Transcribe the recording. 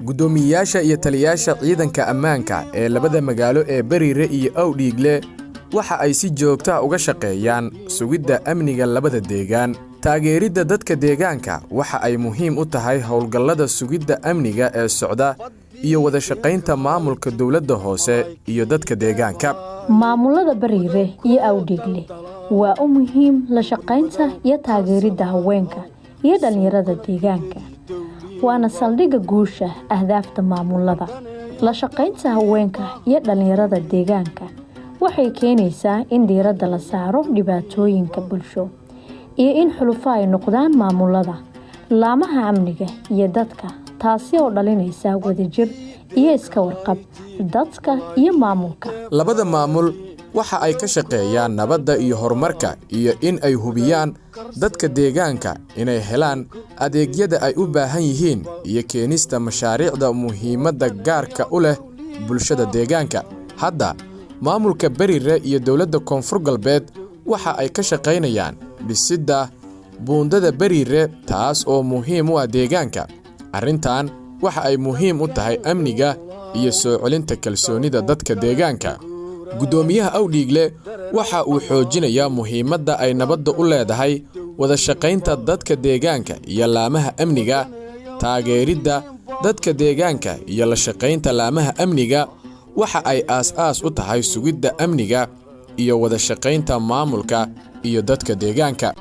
gudoomiyaasha iyo taliyaasha ciidanka ammaanka ee labada magaalo ee Bariire iyo Awdhiigle waxa ay si joogto ah uga shaqeeyaan sugidda amniga labada deegaan. Taageeridda dadka deegaanka waxa ay muhiim u tahay howlgallada sugidda amniga ee socda iyo wada shaqaynta maamulka dawladda hoose iyo dadka deegaanka. Maamulada Bariire iyo Awdhiigle waa u muhiim la shaqaynta iyo taageeridda haweenka iyo dhalinyarada deegaanka. waana saldhigga guusha ahdaafta maamulada. La shaqaynta haweenka iyo dhalinyarada deegaanka waxay keenaysaa in diiradda la saaro dhibaatooyinka bulsho iyo in xulufo ay noqdaan maamulada, laamaha amniga iyo dadka, taasi oo dhalinaysa wadajir iyo iska warqab dadka iyo maamulka. Labada maamul waxa ay ka shaqeeyaan nabadda iyo horumarka iyo in ay hubiyaan dadka deegaanka inay helaan adeegyada ay u baahan yihiin iyo keenista mashaariicda muhiimadda gaarka u leh bulshada deegaanka. Hadda maamulka Bariire iyo dawladda Koonfur Galbeed waxa ay ka shaqeynayaan dhisidda buundada Bariire, taas oo muhiim u ah deegaanka. Arrintan waxa ay muhiim u tahay amniga iyo soo celinta kalsoonida dadka deegaanka. Gudoomiyaha Awdhiigle waxa uu xoojinayaa muhiimadda ay nabadda u leedahay wada shaqaynta dadka deegaanka iyo laamaha amniga. Taageeridda dadka deegaanka iyo la shaqaynta laamaha amniga waxa ay aas-aas u tahay sugidda amniga iyo wada shaqaynta maamulka iyo dadka deegaanka.